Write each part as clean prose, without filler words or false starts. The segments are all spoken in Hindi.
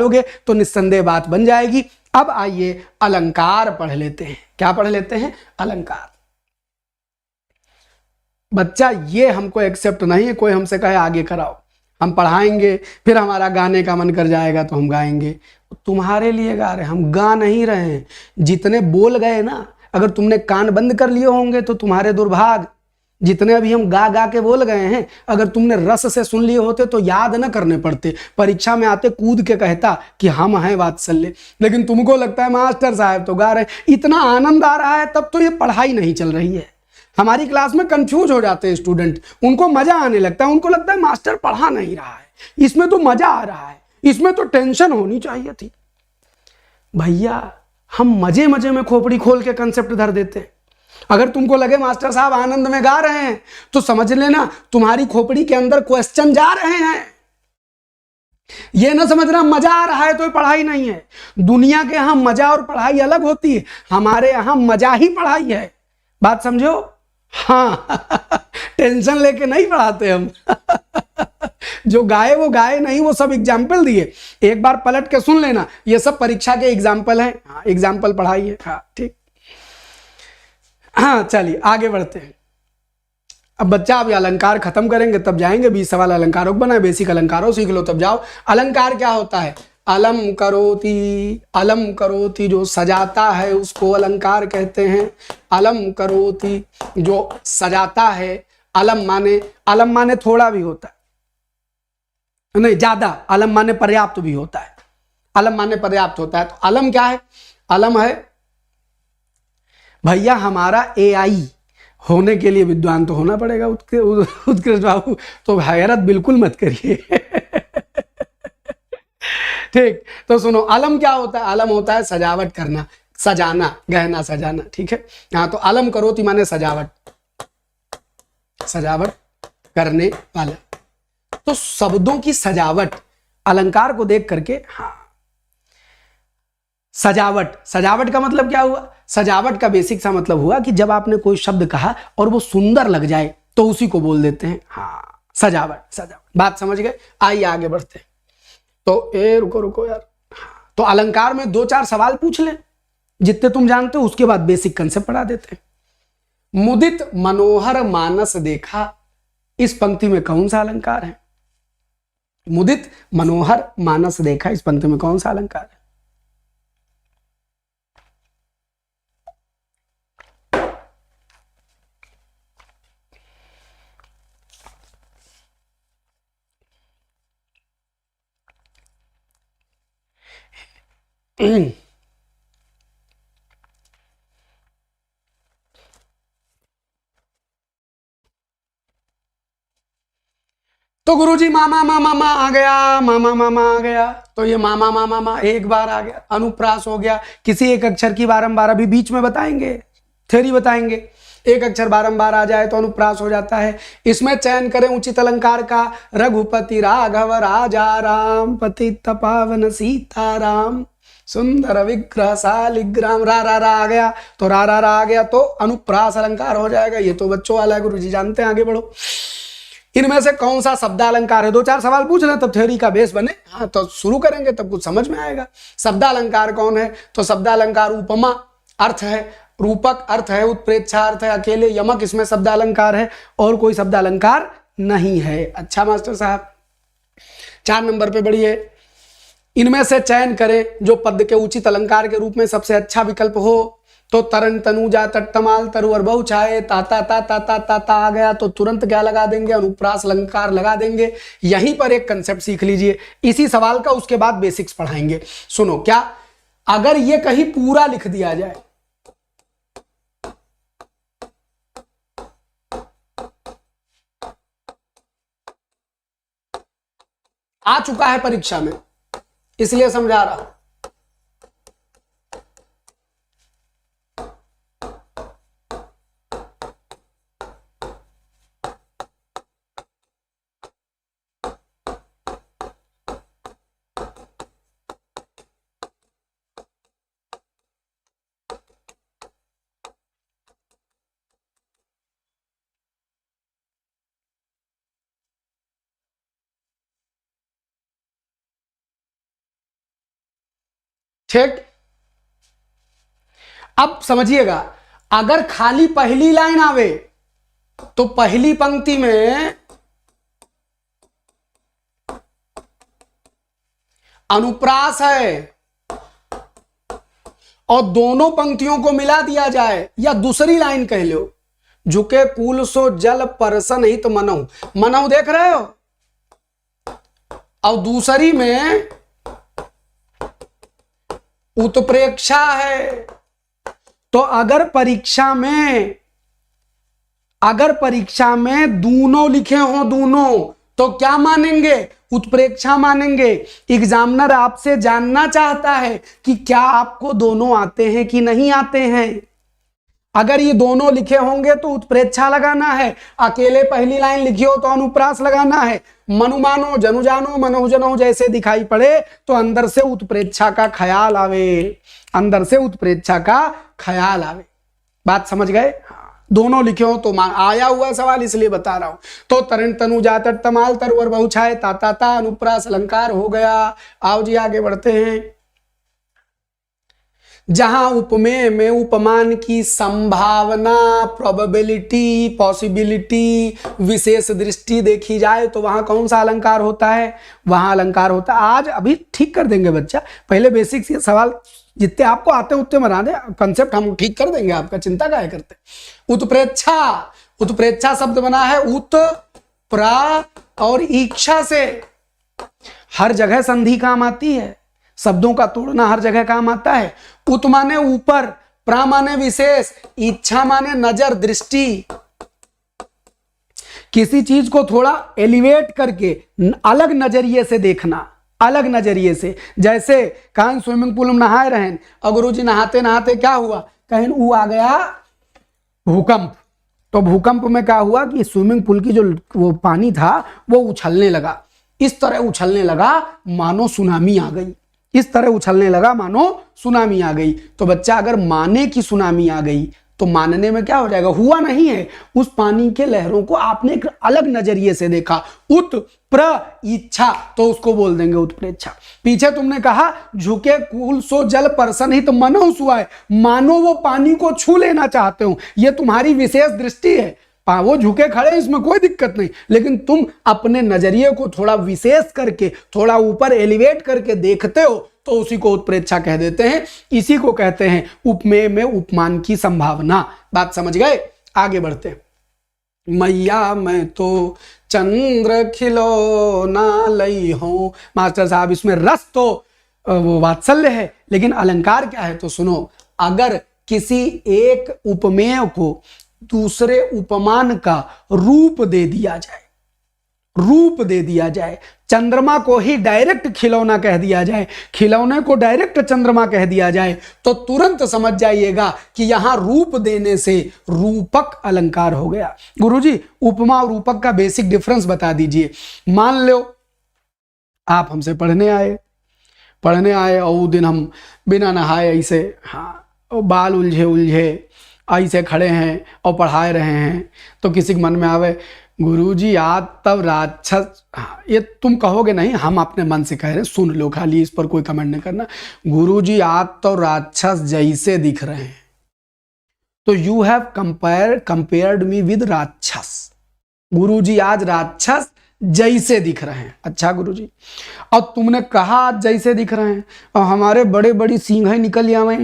लोगे तो निस्संदेह बात बन जाएगी। अब आइए अलंकार पढ़ लेते हैं। क्या पढ़ लेते हैं? अलंकार। बच्चा ये हमको एक्सेप्ट नहीं है कोई हमसे कहे आगे कराओ, हम पढ़ाएंगे, फिर हमारा गाने का मन कर जाएगा तो हम गाएंगे। तुम्हारे लिए गा रहे हैं, हम गा नहीं रहे हैं। जितने बोल गए ना, अगर तुमने कान बंद कर लिए होंगे तो तुम्हारे दुर्भाग्य। जितने अभी हम गा गा के बोल गए हैं, अगर तुमने रस से सुन लिए होते तो याद न करने पड़ते, परीक्षा में आते कूद के कहता कि हम हैं वात्सल्य। लेकिन तुमको लगता है मास्टर साहब तो गा रहे हैं, इतना आनंद आ रहा है, तब तो ये पढ़ाई नहीं चल रही है। हमारी क्लास में कंफ्यूज हो जाते हैं स्टूडेंट, उनको मजा आने लगता है, उनको लगता है मास्टर पढ़ा नहीं रहा है, इसमें तो मजा आ रहा है, इसमें तो टेंशन होनी चाहिए थी। भैया हम मजे मजे में खोपड़ी खोल के कंसेप्ट धर देते हैं। अगर तुमको लगे मास्टर साहब आनंद में गा रहे हैं तो समझ लेना तुम्हारी खोपड़ी के अंदर क्वेश्चन जा रहे हैं। ये ना समझना मजा आ रहा है तो पढ़ाई नहीं है। दुनिया के यहां मजा और पढ़ाई अलग होती है, हमारे यहां मजा ही पढ़ाई है। बात समझो? हाँ टेंशन लेके नहीं पढ़ाते हम जो गाए वो गाए नहीं, वो सब एग्जाम्पल दिए। एक बार पलट के सुन लेना, ये सब परीक्षा के एग्जाम्पल हैं। हाँ एग्जाम्पल पढ़ाई है। हाँ ठीक। हाँ चलिए आगे बढ़ते हैं। अब बच्चा अब अलंकार खत्म करेंगे तब जाएंगे 20 सवाल अलंकारों को बनाए, बेसिक अलंकारों सीख लो तब जाओ। अलंकार क्या होता है? अलम करोति, अलम करोति जो सजाता है उसको अलंकार कहते हैं। अलम करोति जो सजाता है, अलम माने थोड़ा भी होता है, नहीं ज्यादा, अलम माने पर्याप्त भी होता है। अलम माने पर्याप्त होता है। तो अलम क्या है? अलम है भैया हमारा एआई होने के लिए विद्वान तो होना पड़ेगा। उत्कृष्ट बाबू तो हैरत बिल्कुल मत करिए ठीक। तो सुनो अलम क्या होता है? अलम होता है सजावट करना, सजाना, गहना सजाना। ठीक है। हाँ तो अलम करोति माने सजावट, सजावट करने वाला। तो शब्दों की सजावट अलंकार को देख करके, हाँ सजावट, सजावट का मतलब क्या हुआ? सजावट का बेसिक सा मतलब हुआ कि जब आपने कोई शब्द कहा और वो सुंदर लग जाए तो उसी को बोल देते हैं हाँ सजावट। सजावट बात समझ गए? आइए आगे बढ़ते हैं। तो रुको रुको यार। तो अलंकार में 2-4 सवाल पूछ ले जितने तुम जानते हो, उसके बाद बेसिक कंसेप्ट पढ़ा देते हैं। मुदित मनोहर मानस देखा, इस पंक्ति में कौन सा अलंकार है? मुदित मनोहर मानस देखा, इस पंक्ति में कौन सा अलंकार है? तो गुरुजी मामा मामा मामा आ गया, मामा मामा आ गया, तो ये मामा मामा मामा एक बार आ गया, अनुप्रास हो गया। किसी एक अक्षर की बारंबार, अभी बीच में बताएंगे, थ्योरी बताएंगे, एक अक्षर बारंबार आ जाए तो अनुप्रास हो जाता है। इसमें चयन करें उचित अलंकार का। रघुपति राघव राजा राम, पतित पावन सीताराम, सुंदर विग्रह शालिग्राम। रा आ गया तो रा आ गया तो अनुप्रास अलंकार हो जाएगा। ये तो बच्चों वाला है, गुरुजी जानते हैं। आगे बढ़ो। इनमें से कौन सा शब्दालंकार है? 2-4 सवाल पूछ लें तब थ्योरी का बेस बने। हाँ तो शुरू करेंगे तब कुछ समझ में आएगा। शब्दालंकार कौन है? तो शब्दालंकार उपमा अर्थ है, रूपक अर्थ है, उत्प्रेक्षा अर्थ है, अकेले यमक इसमें शब्दालंकार है, और कोई शब्दालंकार नहीं है। अच्छा मास्टर साहब 4 नंबर पे बढ़िए। इनमें से चयन करें जो पद के उचित अलंकार के रूप में सबसे अच्छा विकल्प हो। तो तरन तनुजा तटतमाल तरुवर बहु छाए, ताता ता ता ता ता ता आ गया तो तुरंत क्या लगा देंगे? अनुप्रास अलंकार लगा देंगे। यहीं पर एक कंसेप्ट सीख लीजिए इसी सवाल का, उसके बाद बेसिक्स पढ़ाएंगे। सुनो, क्या अगर ये कहीं पूरा लिख दिया जाए, आ चुका है परीक्षा में इसलिए समझा रहा हूं। ठीक। अब समझिएगा, अगर खाली पहली लाइन आवे तो पहली पंक्ति में अनुप्रास है और दोनों पंक्तियों को मिला दिया जाए, या दूसरी लाइन कह लो, झुके कूल सो जल परसन हित मनऊ, मनऊ देख रहे हो, और दूसरी में उत्प्रेक्षा है। तो अगर परीक्षा में दोनों लिखे हो, दोनों, तो क्या मानेंगे? उत्प्रेक्षा मानेंगे। एग्जामिनर आपसे जानना चाहता है कि क्या आपको दोनों आते हैं कि नहीं आते हैं। अगर ये दोनों लिखे होंगे तो उत्प्रेक्षा लगाना है, अकेले पहली लाइन लिखी हो तो अनुप्रास लगाना है। मनुमानो जनु जानो मनहु जनहु जैसे दिखाई पड़े तो अंदर से उत्प्रेक्षा का ख्याल आवे, अंदर से उत्प्रेक्षा का ख्याल आवे। बात समझ गए? दोनों लिखे हो तो आया हुआ सवाल इसलिए बता रहा हूं। तो तरण तनु जातट तमाल तरवर बहुछाए ताता ता अनुप्रास अलंकार हो गया। आओ जी आगे बढ़ते हैं। जहां उपमेय में उपमान की संभावना, प्रोबेबिलिटी, पॉसिबिलिटी, विशेष दृष्टि देखी जाए तो वहां कौन सा अलंकार होता है? वहां अलंकार होता है। आज अभी ठीक कर देंगे बच्चा, पहले बेसिक से सवाल जितने आपको आते हैं उतने बना दे, कंसेप्ट हम ठीक कर देंगे, आपका चिंता काहे करते। उत्प्रेक्षा, उत्प्रेक्षा शब्द बना है उत प्रा और इच्छा से। हर जगह संधि काम आती है, शब्दों का तोड़ना हर जगह काम आता है। उत माने ऊपर, प्रा माने विशेष, इच्छा माने नजर, दृष्टि। किसी चीज को थोड़ा एलिवेट करके अलग नजरिए से देखना, अलग नजरिए से। जैसे कहीं स्विमिंग पूल में नहाए रहे और गुरुजी नहाते नहाते क्या हुआ, कहीं वो आ गया भूकंप। तो भूकंप में क्या हुआ कि स्विमिंग पूल की जो वो पानी था वो उछलने लगा, इस तरह उछलने लगा मानो सुनामी आ गई, इस तरह उछलने लगा मानो सुनामी आ गई। तो बच्चा अगर माने की सुनामी आ गई तो मानने में क्या हो जाएगा? हुआ नहीं है, उस पानी के लहरों को आपने एक अलग नजरिए से देखा। उत प्र इच्छा, तो उसको बोल देंगे उत्प्रेक्षा। पीछे तुमने कहा झुके कूल सो जल परसन हित मनो सुआए, मानो वो पानी को छू लेना चाहते हो, ये तुम्हारी विशेष दृष्टि है। वो झुके खड़े, इसमें कोई दिक्कत नहीं, लेकिन तुम अपने नजरिए को थोड़ा विशेष करके, थोड़ा ऊपर एलिवेट करके देखते हो तो उसी को उत्प्रेक्षा कह देते हैं। इसी को कहते हैं उपमेय में उपमान की संभावना। बात समझ गए? आगे बढ़ते। मैया मैं तो चंद्र खिलौना लई हूं। मास्टर साहब इसमें रस तो वो वात्सल्य है, लेकिन अलंकार क्या है तो सुनो। अगर किसी एक उपमेय को दूसरे उपमान का रूप दे दिया जाए, रूप दे दिया जाए, चंद्रमा को ही डायरेक्ट खिलौना कह दिया जाए, खिलौने को डायरेक्ट चंद्रमा कह दिया जाए, तो तुरंत समझ जाइएगा कि यहां रूप देने से रूपक अलंकार हो गया। गुरुजी उपमा और रूपक का बेसिक डिफरेंस बता दीजिए। मान लो आप हमसे पढ़ने आए और वो दिन हम बिना नहाए ऐसे, हाँ, बाल उलझे उलझे ऐसे खड़े हैं और पढ़ाए रहे हैं, तो किसी के मन में आवे गुरुजी आज तब राक्षस, ये तुम कहोगे नहीं, हम अपने मन से कह रहे हैं, सुन लो खाली, इस पर कोई कमेंट नहीं करना। गुरुजी आज तो राक्षस जैसे दिख रहे हैं, तो you have compared me with राक्षस। गुरुजी आज राक्षस जैसे दिख रहे हैं। अच्छा गुरुजी, और तुमने कहा आज जैसे दिख रहे हैं और हमारे बड़े बड़ी सींग निकल आवे,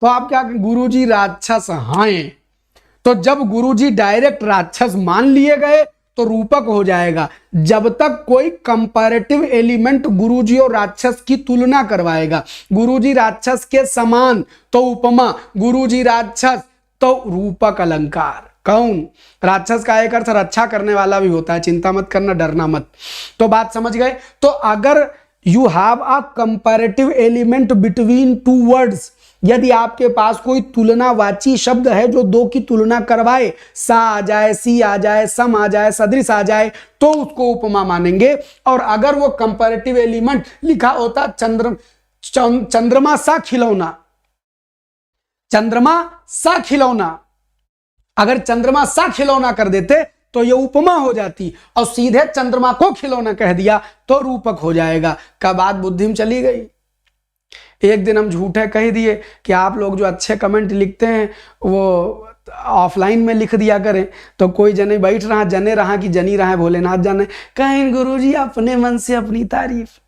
तो आप क्या? गुरुजी राक्षस हैं। तो जब गुरुजी डायरेक्ट राक्षस मान लिए गए तो रूपक हो जाएगा। जब तक कोई कंपैरेटिव एलिमेंट गुरुजी और राक्षस की तुलना करवाएगा, गुरुजी राक्षस के समान तो उपमा, गुरुजी राक्षस तो रूपक अलंकार। कौन? राक्षस का एक अर्थ रक्षा करने वाला भी होता है, चिंता मत करना, डरना मत। तो बात समझ गए? तो अगर you have a comparative element between two words, यदि आपके पास कोई तुलनावाची शब्द है जो दो की तुलना करवाए, सा आ जाए, सी आ जाए, सम आ जाए, सदृश आ जाए, तो उसको उपमा मानेंगे। और अगर वो कंपैरेटिव एलिमेंट लिखा होता चंद्रमा सा खिलौना, चंद्रमा सा खिलौना, अगर चंद्रमा सा खिलौना कर देते तो ये उपमा हो जाती, और सीधे चंद्रमा को खिलौना कह दिया तो रूपक हो जाएगा। का बात बुद्धि में चली गई? एक दिन हम झूठे कह दिए कि आप लोग जो अच्छे कमेंट लिखते हैं वो ऑफलाइन में लिख दिया करें, तो कोई जने बैठ रहा जने रहा कि जनी रहा भोलेनाथ जाने, कहें गुरुजी अपने मन से अपनी तारीफ।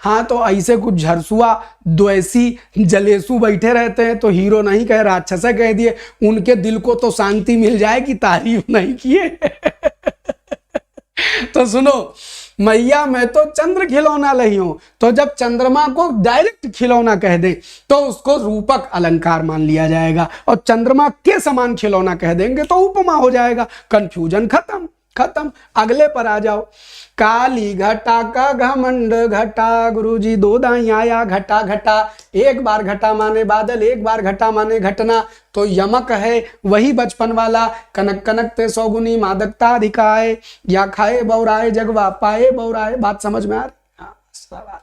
हाँ, तो ऐसे कुछ झरसुआ द्वेषी जलेसू बैठे रहते हैं तो हीरो नहीं कह राक्षस कह दिए, उनके दिल को तो शांति मिल जाए कि तारीफ नहीं किए। तो सुनो, मैया मैं तो चंद्र खिलौना लही हूं, तो जब चंद्रमा को डायरेक्ट खिलौना कह दे तो उसको रूपक अलंकार मान लिया जाएगा, और चंद्रमा के समान खिलौना कह देंगे तो उपमा हो जाएगा। कंफ्यूजन खत्म खत्म। अगले पर आ जाओ। काली घटा का घमंड घटा, गुरुजी दो दाई आया घटा घटा। एक बार घटा माने बादल, एक बार घटा माने घटना, तो यमक है वही बचपन वाला। कनक कनक ते सौगुनी मादकता अधिकाए, या खाए बौराए जगवा पाए बौराए। बात समझ में आ रही? हाँ, सवाल है।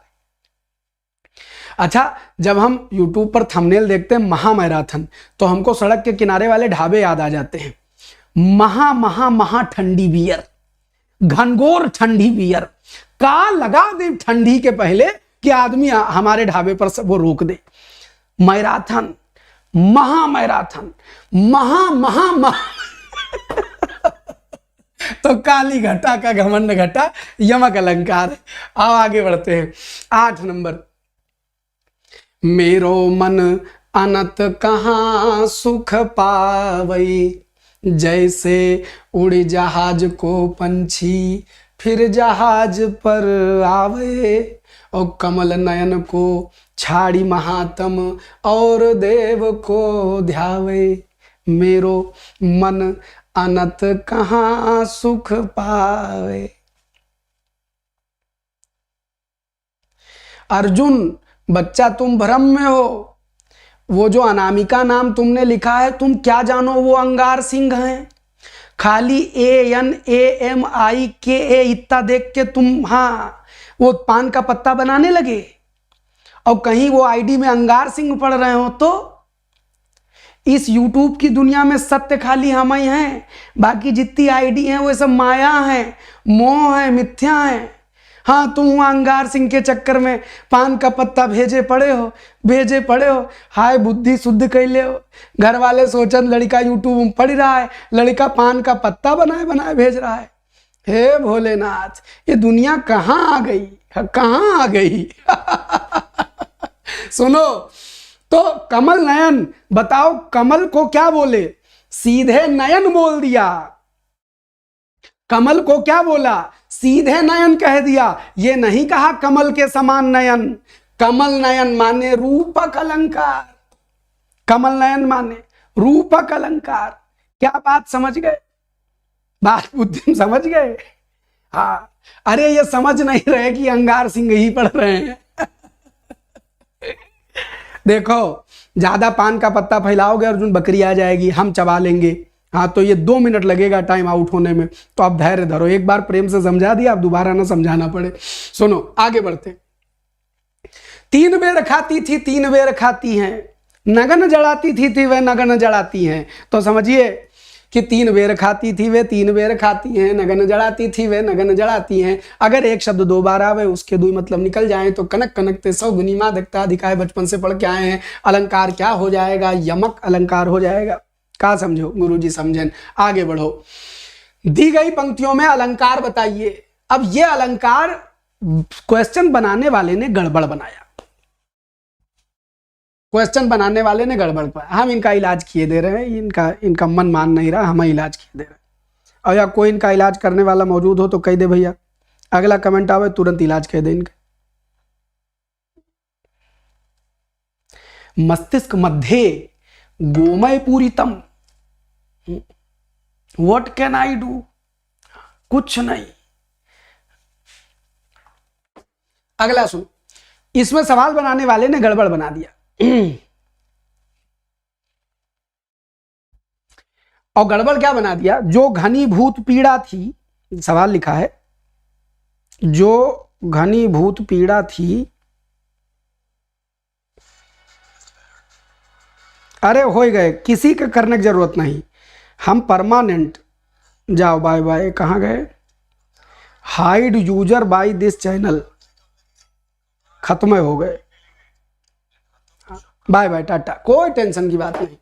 अच्छा, जब हम YouTube पर थंबनेल देखते हैं महा मैराथन, तो हमको सड़क के किनारे वाले ढाबे याद आ जाते हैं। महा महा महा ठंडी बियर, घनघोर ठंडी बियर, का लगा दे ठंडी के पहले कि आदमी हमारे ढाबे पर वो रोक दे। मैराथन, महा मैराथन, महा महा महा। तो काली घटा का घमंड घटा यमक अलंकार है। आओ आगे बढ़ते हैं। 8 नंबर। मेरो मन अनत कहाँ सुख पावई, जैसे उड़ जहाज को पंछी फिर जहाज पर आवे, और कमल नयन को छाड़ी महात्म और देव को ध्यावे। मेरो मन अनत कहाँ सुख पावे। अर्जुन बच्चा तुम भ्रम में हो, वो जो अनामिका नाम तुमने लिखा है तुम क्या जानो वो अंगार सिंह हैं। खाली ANAMIKA इतना देख के तुम हाँ वो पान का पत्ता बनाने लगे, और कहीं वो आईडी में अंगार सिंह पढ़ रहे हो। तो इस YouTube की दुनिया में सत्य खाली हम ही हैं, बाकी जितनी आईडी हैं वो सब माया है, मोह है, मिथ्या है। हाँ, तुम अंगार सिंह के चक्कर में पान का पत्ता भेजे पड़े हो। हाय बुद्धि शुद्ध कैले हो। घर वाले सोचन लड़का YouTube में पढ़ रहा है, लड़का पान का पत्ता बनाए भेज रहा है। हे भोलेनाथ, ये दुनिया कहाँ आ गई, कहाँ आ गई। सुनो, तो कमल नयन, बताओ कमल को क्या बोले? सीधे नयन बोल दिया। कमल को क्या बोला? सीधे नयन कह दिया। ये नहीं कहा कमल के समान नयन। कमल नयन माने रूपक अलंकार। कमल नयन माने रूपक अलंकार। क्या बात समझ गए? बात बुद्धि समझ गए? हाँ, अरे ये समझ नहीं रहे कि अंगार सिंह ही पढ़ रहे हैं। देखो, ज्यादा पान का पत्ता फैलाओगे अर्जुन, बकरी आ जाएगी, हम चबा लेंगे। हाँ, तो ये 2 मिनट लगेगा टाइम आउट होने में, तो आप धैर्य धरो। एक बार प्रेम से समझा दिया, आप दोबारा ना समझाना पड़े। सुनो आगे बढ़ते। 3 बेर खाती थी 3 बेर खाती हैं, नगन जड़ाती थी वह नगन जड़ाती हैं। तो समझिए कि 3 बेर खाती थी वे 3 बेर खाती हैं, नगन जड़ाती थी वे नगन जड़ाती हैं। अगर एक शब्द 2 बार आवे, उसके 2 मतलब निकल जाए, तो कनक कनकते सौगुनी मादकता अधिकाय बचपन से पढ़ के आए हैं। अलंकार क्या हो जाएगा? यमक अलंकार हो जाएगा। क्या समझो गुरुजी? समझें। आगे बढ़ो। दी गई पंक्तियों में अलंकार बताइए। अब ये अलंकार क्वेश्चन बनाने वाले ने गड़बड़ बनाया। क्वेश्चन बनाने वाले ने गड़बड़ बनाया। हम इनका इलाज किए दे रहे हैं, इनका मन मान नहीं रहा, हम इलाज किए दे रहे हैं। और या कोई इनका इलाज करने वाला मौजूद हो तो कह दे भैया, अगला कमेंट आवे तुरंत इलाज कह दे इनका। मस्तिष्क मध्य गोमय पूरितम। What can I do? कुछ नहीं। अगला सुन, इसमें सवाल बनाने वाले ने गड़बड़ बना दिया। और गड़बड़ क्या बना दिया? जो घनीभूत पीड़ा थी, सवाल लिखा है जो घनीभूत पीड़ा थी, अरे हो गए, किसी का करने की जरूरत नहीं, हम परमानेंट। जाओ बाय बाय। कहाँ गए? Hide user by this channel, खत्म हो गए। बाय बाय टाटा, कोई टेंशन की बात नहीं।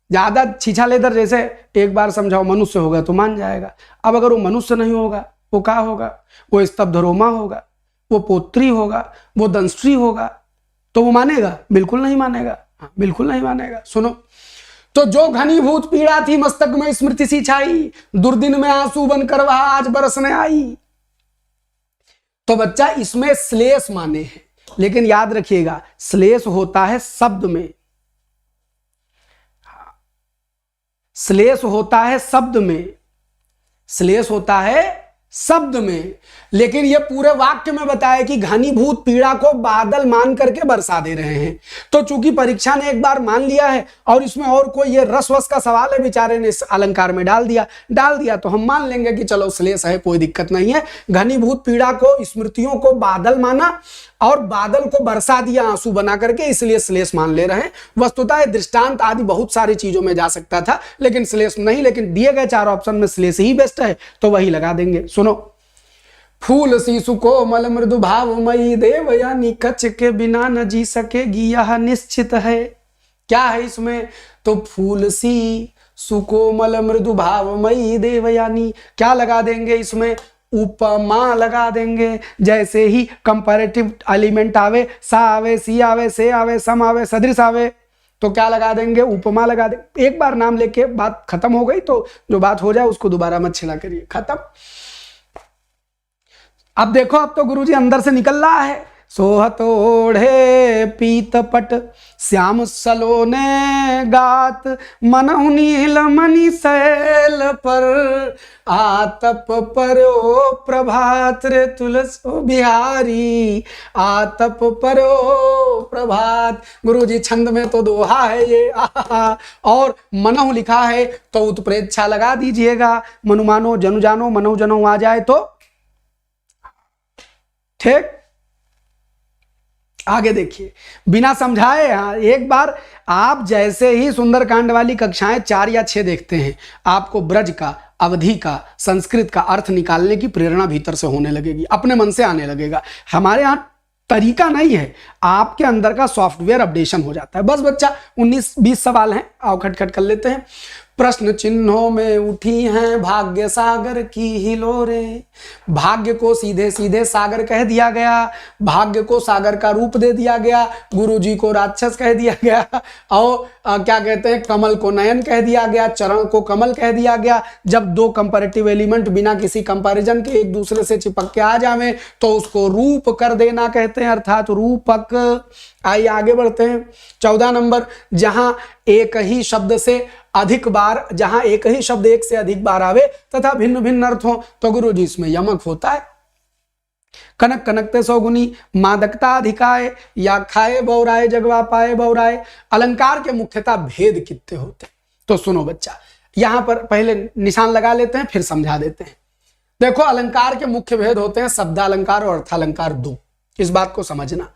ज्यादा छीछा लेदर जैसे एक बार समझाओ मनुष्य होगा तो मान जाएगा। अब अगर वो मनुष्य नहीं होगा वो क्या होगा? वो स्तब्धरोमा होगा, वो पोत्री होगा, वो दंष्ट्री होगा, तो वो मानेगा? बिल्कुल नहीं मानेगा। हाँ, बिल्कुल नहीं मानेगा। सुनो, तो जो घनीभूत पीड़ा थी मस्तक में स्मृति सी छाई, दुर्दिन में आंसू बनकर वह आज बरसने आई। तो बच्चा इसमें श्लेष माने हैं, लेकिन याद रखिएगा श्लेष होता है शब्द में, श्लेष होता है शब्द में, श्लेष होता है शब्द में, लेकिन ये पूरे वाक्य में बताया कि घनीभूत पीड़ा को बादल मान करके बरसा दे रहे हैं। तो चूंकि परीक्षा ने एक बार मान लिया है और इसमें और कोई ये रसवस का सवाल है बेचारे ने इस अलंकार में डाल दिया तो हम मान लेंगे कि चलो श्लेष है, कोई दिक्कत नहीं है। घनीभूत पीड़ा को, स्मृतियों को बादल माना और बादल को बरसा दिया आंसू बना करके, इसलिए श्लेष मान ले रहे हैं। वस्तुतः दृष्टांत आदि बहुत सारी चीजों में जा सकता था, लेकिन श्लेष नहीं। लेकिन दिए गए 4 ऑप्शन में श्लेष ही बेस्ट है, तो वही लगा देंगे। सुनो, फूल सी सुकोमल मृदु भावमयी देवयानी, कच के बिना न जी सकेगी यह निश्चित है। क्या है इसमें? तो फूल सी सुकोमल मृदु भावमयी देवयानी, क्या लगा देंगे इसमें? उपमा लगा देंगे। जैसे ही कंपैरेटिव एलिमेंट आवे, सा आवे, सी आवे, से आवे, सम आवे, सदृश आवे, तो क्या लगा देंगे? उपमा लगा देंगे। एक बार नाम लेके बात खत्म हो गई, तो जो बात हो जाए उसको दोबारा मत छिड़ा करिए, खत्म। अब देखो, अब तो गुरुजी अंदर से निकल रहा है। सोहत ओढ़े पीतपट श्याम सलोने गात, मनहु नील मणि शैल पर आतप परो प्रभात रे तुलसो बिहारी, आतप परो प्रभात। गुरुजी छंद में तो दोहा है ये, और मनहु लिखा है तो उत्प्रेक्षा लगा दीजिएगा। मनुमानो जनु जानो, मनहु जनो आ जाए तो ठीक। आगे देखिए, बिना समझाए, हाँ, एक बार आप जैसे ही सुंदरकांड वाली कक्षाएं 4 या 6 देखते हैं, आपको ब्रज का, अवधि का, संस्कृत का अर्थ निकालने की प्रेरणा भीतर से होने लगेगी, अपने मन से आने लगेगा। हमारे यहाँ तरीका नहीं है, आपके अंदर का सॉफ्टवेयर अपडेशन हो जाता है। बस बच्चा 19-20 सवाल हैं, आओ खटखट कर लेते हैं। प्रश्न चिन्हों में उठी हैं भाग्य सागर की हिलोरें। भाग्य को सीधे सीधे सागर कह दिया गया, भाग्य को सागर का रूप दे दिया गया, गुरुजी को राक्षस कह दिया गया, और क्या कहते हैं, कमल को नयन कह दिया गया, चरण को कमल कह दिया गया। जब 2 कंपैरेटिव एलिमेंट बिना किसी कंपैरिजन के एक दूसरे से चिपक के आ जावे तो उसको रूप कर देना कहते हैं, अर्थात रूपक। आइए आगे बढ़ते हैं। 14 नंबर, जहां एक ही शब्द से अधिक बार, जहां एक ही शब्द एक से अधिक बार आवे तथा भिन्न भिन्न अर्थ हो, तो गुरुजी इसमें यमक होता है। कनक कनकते सौगुनी, मादकता अधिकाय, या खाए बौराए जगवा पाए बौराए। अलंकार के मुख्यतः भेद कितने होते? तो सुनो बच्चा, यहां पर पहले निशान लगा लेते हैं, फिर समझा देते हैं। देखो, अलंकार के मुख्य भेद होते हैं शब्दालंकार और अर्थालंकार 2। इस बात को समझना,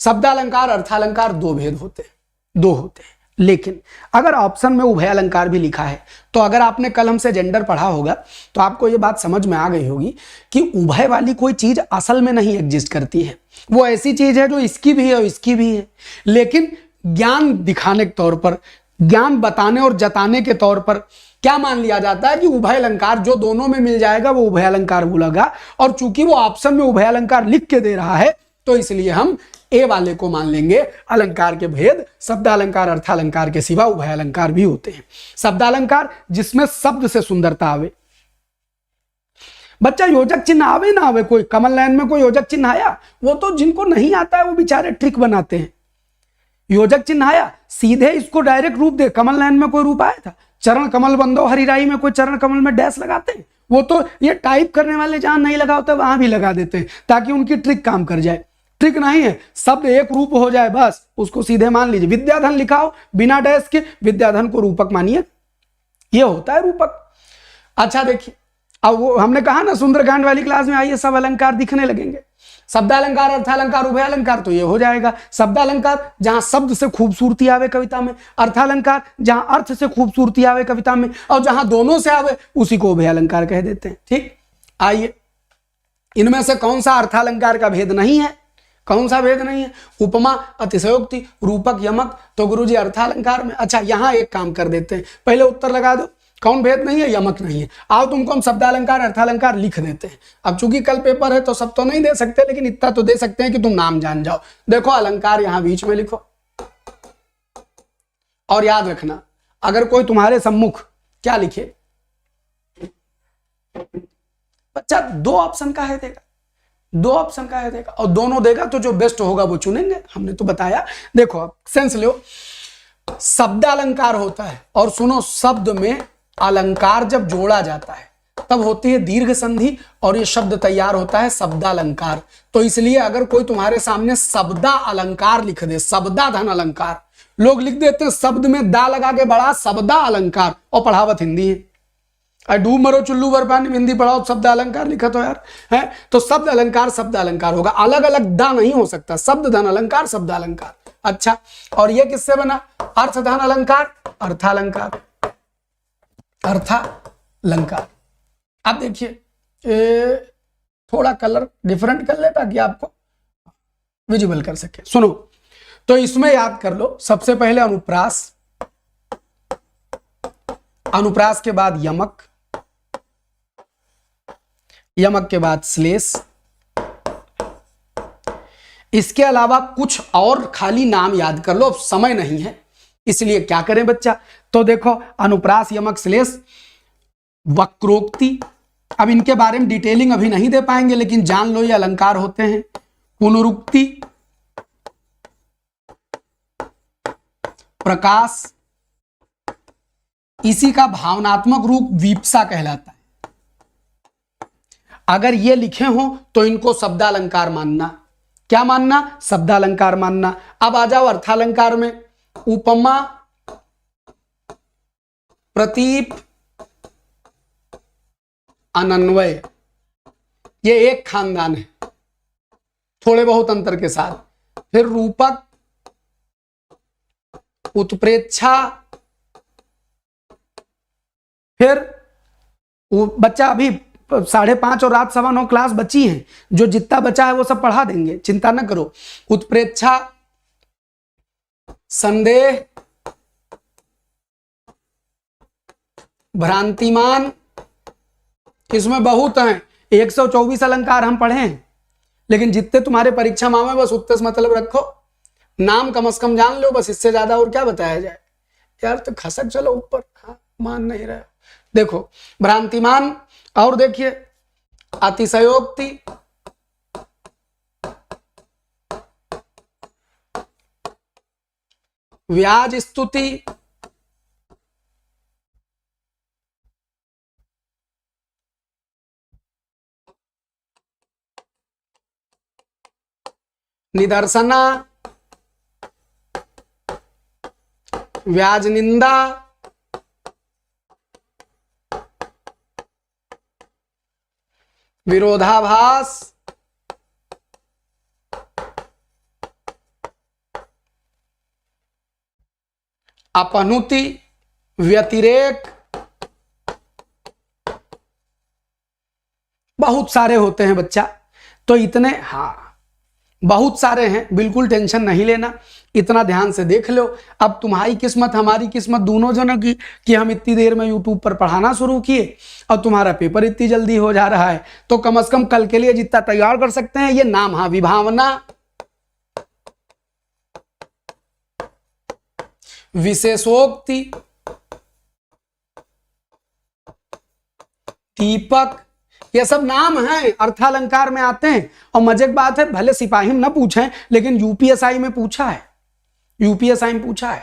शब्दालंकार अर्थालंकार 2 भेद होते हैं, 2 होते हैं। लेकिन अगर ऑप्शन में उभय अलंकार भी लिखा है, तो अगर आपने कल हमसे जेंडर पढ़ा होगा तो आपको यह बात समझ में आ गई होगी कि उभय वाली कोई चीज असल में नहीं एग्जिस्ट करती है। वो ऐसी चीज है जो इसकी भी है और इसकी भी है, लेकिन ज्ञान दिखाने के तौर पर, ज्ञान बताने और जताने के तौर पर क्या मान लिया जाता है कि उभय अलंकार जो दोनों में मिल जाएगा वो उभय अलंकार बोलेगा। और चूंकि वो ऑप्शन में उभय अलंकार लिख के दे रहा है, तो इसलिए हम ए वाले को मान लेंगे। अलंकार के भेद शब्दालंकार अर्थालंकार के सिवा उभय अलंकार भी होते हैं। शब्दालंकार जिसमें शब्द से सुंदरता आवे। बच्चा योजक चिन्ह आवे ना आवे, कोई कमल नयन में कोई योजक चिन्ह आया? वो तो जिनको नहीं आता है वो बेचारे ट्रिक बनाते हैं। योजक चिन्ह आया, सीधे इसको डायरेक्ट रूप दे। कमल नयन में कोई रूप आया था? चरण कमल बंदो हरिराई में कोई चरण कमल में डैश लगाते हैं? वो तो ये टाइप करने वाले जहां नहीं लगा होता वहां भी लगा देते हैं, ताकि उनकी ट्रिक काम कर जाए। ट्रिक नहीं है, शब्द एक रूप हो जाए बस, उसको सीधे मान लीजिए। विद्याधन लिखा हो बिना डैश के, विद्याधन को रूपक मानिए, ये होता है रूपक। अच्छा देखिए, अब वो हमने कहा ना सुंदरकांड वाली क्लास में आइए सब अलंकार दिखने लगेंगे। शब्दालंकार अर्थालंकार उभय अलंकार, तो ये हो जाएगा। शब्दालंकार जहां शब्द से खूबसूरती आवे कविता में, अर्थालंकार जहां अर्थ से खूबसूरती आवे कविता में, और जहां दोनों से आवे उसी को उभय अलंकार कह देते हैं। ठीक, आइए, इनमें से कौन सा अर्थालंकार का भेद नहीं है? कौन सा भेद नहीं है? उपमा, अतिशयोक्ति, रूपक, यमक। तो गुरुजी अर्थालंकार में। अच्छा यहाँ एक काम कर देते हैं, पहले उत्तर लगा दो, कौन भेद नहीं है? यमक नहीं है। आओ तुमको हम शब्दालंकार अर्थालंकार लिख देते हैं। अब चूंकि कल पेपर है तो सब तो नहीं दे सकते, लेकिन इतना तो दे सकते हैं कि तुम नाम जान जाओ। देखो अलंकार यहां बीच में लिखो, और याद रखना अगर कोई तुम्हारे सम्मुख क्या लिखे, बच्चा दो ऑप्शन का है देगा, दो ऑप्शन का है देगा, और दोनों देगा तो जो बेस्ट होगा वो चुनेंगे। हमने तो बताया। देखो अब सेंस लो, शब्दालंकार होता है, और सुनो शब्द में अलंकार जब जोड़ा जाता है तब होती है दीर्घ संधि, और ये शब्द तैयार होता है शब्दालंकार। तो इसलिए अगर कोई तुम्हारे सामने शब्दा अलंकार लिख दे, शब्दा धन अलंकार, लोग लिख देते हैं शब्द में दा लगा के बड़ा शब्दा अलंकार, और पढ़ावत हिंदी है। डूब मरो चुल्लू बर पानी, हिंदी पढ़ाओ शब्द अलंकार लिखा तो यार है। तो शब्द अलंकार शब्द अलंकार होगा, अलग अलग दा नहीं हो सकता। शब्द धन अलंकार शब्द अलंकार। अच्छा, और ये किससे बना? अर्थ धन अलंकार अर्थालंकार, अर्थालंकार। अब देखिए थोड़ा कलर डिफरेंट कर ले ताकि आपको विजिबल कर सके। सुनो, तो इसमें याद कर लो, सबसे पहले अनुप्रास, अनुप्रास के बाद यमक, यमक के बाद श्लेष। इसके अलावा कुछ और खाली नाम याद कर लो, अब समय नहीं है इसलिए क्या करें बच्चा। तो देखो अनुप्रास, यमक, श्लेष, वक्रोक्ति। अब इनके बारे में डिटेलिंग अभी नहीं दे पाएंगे, लेकिन जान लो ये अलंकार होते हैं। पुनरुक्ति, प्रकाश, इसी का भावनात्मक रूप वीप्सा कहलाता है। अगर ये लिखे हो तो इनको शब्दालंकार मानना। क्या मानना? शब्दालंकार मानना। अब आ जाओ अर्थालंकार में। उपमा, प्रतीप, अनन्वय, ये एक खानदान है थोड़े बहुत अंतर के साथ। फिर रूपक, उत्प्रेक्षा, फिर बच्चा अभी 5:30 और रात 9:15 क्लास बची है, जो जितना बचा है वो सब पढ़ा देंगे, चिंता न करो। उत्प्रेक्षा, संदेह, भ्रांतिमान, इसमें बहुत हैं। 124 अलंकार हम पढ़े हैं, लेकिन जितने तुम्हारे परीक्षा में बस उतने से मतलब रखो, नाम कम से कम जान लो, बस इससे ज्यादा और क्या बताया जाए यार। तो खसक चलो ऊपर, हाँ मान नहीं रहे। देखो भ्रांतिमान, और देखिए अतिशयोक्ति, व्याज स्तुति, निदर्शना, व्याज निंदा, विरोधाभास, अपनुति, व्यतिरेक, बहुत सारे होते हैं बच्चा। तो इतने, हाँ बहुत सारे हैं, बिल्कुल टेंशन नहीं लेना, इतना ध्यान से देख लो। अब तुम्हारी किस्मत हमारी किस्मत दोनों जनों की कि हम इतनी देर में यूट्यूब पर पढ़ाना शुरू किए और तुम्हारा पेपर इतनी जल्दी हो जा रहा है। तो कम से कम कल के लिए जितना तैयार कर सकते हैं ये नाम, हाँ विभावना, विशेषोक्ति, दीपक, ये सब नाम हैं, अर्थालंकार में आते हैं। और मजे की बात है, भले सिपाही में ना पूछें लेकिन यूपीएसआई में पूछा है, यूपीएसआई में पूछा है।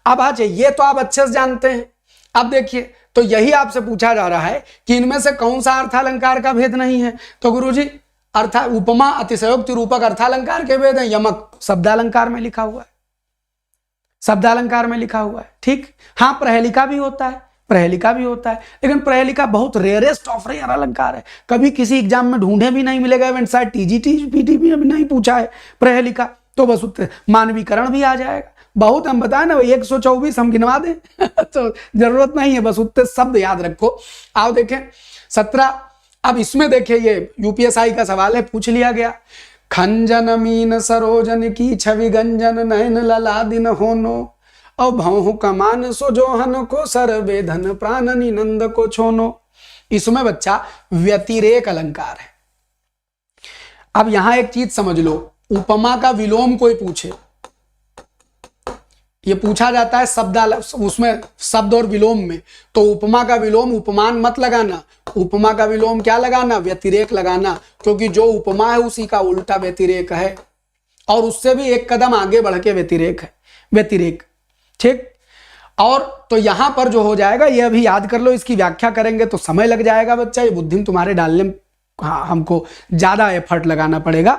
अब आ जाइए, ये तो आप अच्छे से जानते हैं। अब देखिए, तो यही आपसे पूछा जा रहा है कि इनमें से कौन सा अर्थालंकार का भेद नहीं है। तो गुरुजी उपमा, अतिशयोक्ति, रूपक अर्थालंकार के भेद हैं। यमक शब्दालंकार में लिखा हुआ है, शब्दालंकार में लिखा हुआ है, ठीक। हाँ प्रहेलिका भी होता है, प्रहेलिका भी होता है, लेकिन प्रहेलिका बहुत रेयरेस्ट ऑफ रेयर अलंकार है। कभी किसी एग्जाम में ढूंढे भी नहीं मिलेगा, इवन शायद टीजीटी पीटी में भी नहीं पूछा है प्रहेलिका। तो बस मानवीकरण भी आ जाएगा। बहुत हम बताए ना, 124 हम गिनवा दें तो जरूरत नहीं है, बस उतने शब्द याद रखो। आओ देखें 17। अब इसमें देखिए, ये यूपीएसआई का सवाल है, पूछ लिया गया। खंजन मीन सरोजन की छवि गंजन नयन ललादिन होनो, और भौं कमान सुजोहन को सर्वे धन प्राण निनंद को छोनो। इसमें बच्चा व्यतिरेक अलंकार है। अब यहां एक चीज समझ लो, उपमा का विलोम कोई पूछे, ये पूछा जाता है शब्द, उसमें शब्द और विलोम में, तो उपमा का विलोम उपमान मत लगाना, उपमा का विलोम क्या लगाना, व्यतिरेक लगाना, क्योंकि जो उपमा है उसी का उल्टा व्यतिरेक है, और उससे भी एक कदम आगे बढ़ के व्यतिरेक है, व्यतिरेक। ठीक, और तो यहां पर जो हो जाएगा, ये अभी याद कर लो, इसकी व्याख्या करेंगे तो समय लग जाएगा बच्चा, ये बुद्धि तुम्हारे डालने में हमको ज्यादा एफर्ट लगाना पड़ेगा।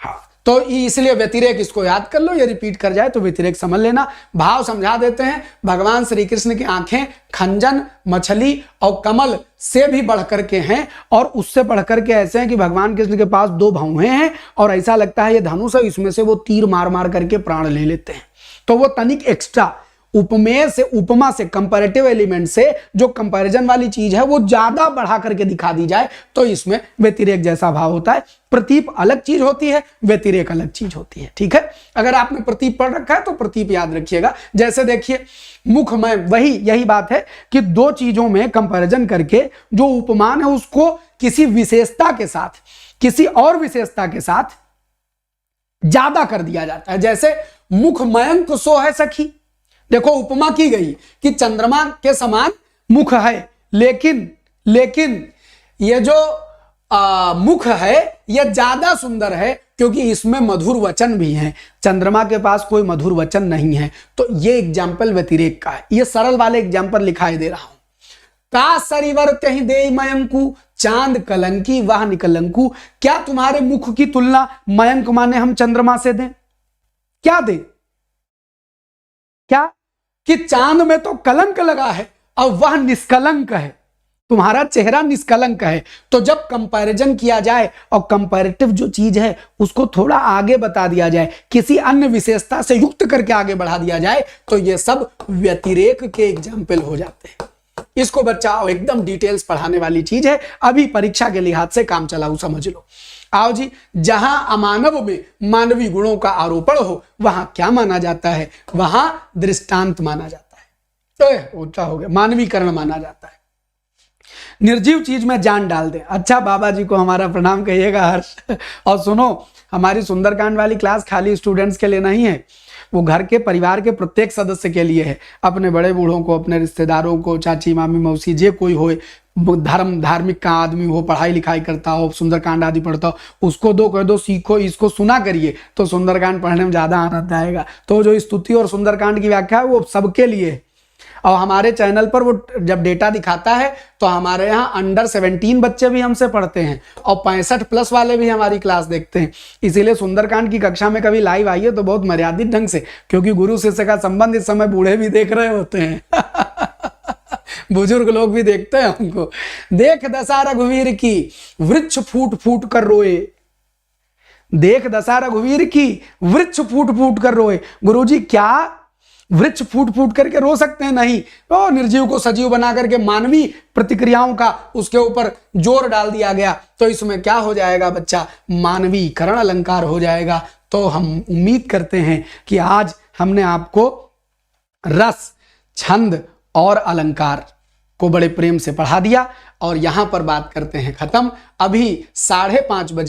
हाँ, तो इसलिए व्यतिरेक इसको याद कर लो, ये रिपीट कर जाए तो व्यतिरेक समझ लेना। भाव समझा देते हैं। भगवान श्री कृष्ण की आंखें खंजन, मछली और कमल से भी बढ़ करके हैं, और उससे बढ़ करके ऐसे हैं कि भगवान कृष्ण के पास 2 भौहें हैं, और ऐसा लगता है ये धनुष है, इसमें से वो तीर मार मार करके प्राण ले लेते हैं। तो वो तनिक एक्स्ट्रा उपमेय से, उपमा से, कंपैरेटिव एलिमेंट से जो कंपैरिजन वाली चीज है वो ज्यादा बढ़ा करके दिखा दी जाए तो इसमें व्यतिरेक जैसा भाव होता है। प्रतीप अलग चीज होती है, व्यतिरेक अलग चीज होती है। ठीक है, अगर आपने प्रतीप पढ़ रखा है तो प्रतीप याद रखिएगा। जैसे देखिए मुख में, वही यही बात है कि 2 चीजों में कंपैरिजन करके जो उपमान है उसको किसी विशेषता के साथ, किसी और विशेषता के साथ ज्यादा कर दिया जाता है। जैसे मुख मयंक सो है सखी, देखो उपमा की गई कि चंद्रमा के समान मुख है, लेकिन ये जो मुख है ये ज्यादा सुंदर है क्योंकि इसमें मधुर वचन भी हैं, चंद्रमा के पास कोई मधुर वचन नहीं है। तो ये एग्जाम्पल व्यतिरेक का है। ये सरल वाले एग्जाम्पल लिखाई दे रहा हूं। का सरिवर कहीं दे मयंकू, चांद कलंकी वह निकलंकू। क्या तुम्हारे मुख की तुलना मयंक माने हम चंद्रमा से दें? क्या दें? क्या कि चांद में तो कलंक लगा है और वह निष्कलंक है, तुम्हारा चेहरा निष्कलंक है। तो जब कंपैरिजन किया जाए और कंपैरेटिव जो चीज है उसको थोड़ा आगे बता दिया जाए, किसी अन्य विशेषता से युक्त करके आगे बढ़ा दिया जाए, तो ये सब व्यतिरेक के एग्जाम्पल हो जाते हैं। इसको बच्चा एकदम डिटेल्स पढ़ाने वाली चीज है, अभी परीक्षा के लिहाज से काम चलाऊ समझ लो। आओ जी, जहां अमानव में मानवीय गुणों का आरोपण हो वहां क्या माना जाता है? वहां दृष्टांत माना जाता है। तो उल्टा हो गया, मानवीकरण माना जाता है। निर्जीव चीज में जान डाल दे। अच्छा, बाबा जी को हमारा प्रणाम कहिएगा हर्ष। और सुनो, हमारी सुंदरकांड वाली क्लास खाली स्टूडेंट्स के लिए नहीं है, वो घर के परिवार के प्रत्येक सदस्य के लिए है। अपने बड़े बूढ़ों को, अपने रिश्तेदारों को, चाची मामी मौसी जे कोई हो, धार्मिक का आदमी हो, पढ़ाई लिखाई करता हो, सुंदरकांड आदि पढ़ता हो, उसको दो, कह दो सीखो, इसको सुना करिए तो सुंदरकांड पढ़ने में ज्यादा आनंद आएगा। तो जो स्तुति और सुंदरकांड की व्याख्या है वो सबके लिए है। और हमारे चैनल पर वो जब डेटा दिखाता है तो हमारे यहाँ अंडर 17 बच्चे भी हमसे पढ़ते हैं और 65+ वाले भी हमारी क्लास देखते हैं। इसीलिए सुंदरकांड की कक्षा में कभी लाइव आइए तो बहुत मर्यादित ढंग से, क्योंकि गुरु शिष्य का संबंध इस समय बूढ़े भी देख रहे होते हैं। बुजुर्ग लोग भी देखते हैं हमको। देख दशा रघुवीर की वृक्ष फूट फूट कर रोए, देख दशा रघुवीर की वृक्ष फूट फूट कर रोए। गुरुजी क्या वृक्ष फूट फूट करके रो सकते हैं? नहीं। तो निर्जीव को सजीव बना करके मानवीय प्रतिक्रियाओं का उसके ऊपर जोर डाल दिया गया, तो इसमें क्या हो जाएगा बच्चा? मानवीकरण अलंकार हो जाएगा। तो हम उम्मीद करते हैं कि आज हमने आपको रस, छंद और अलंकार को बड़े प्रेम से पढ़ा दिया, और यहां पर बात करते हैं खत्म। अभी 5:30 बजे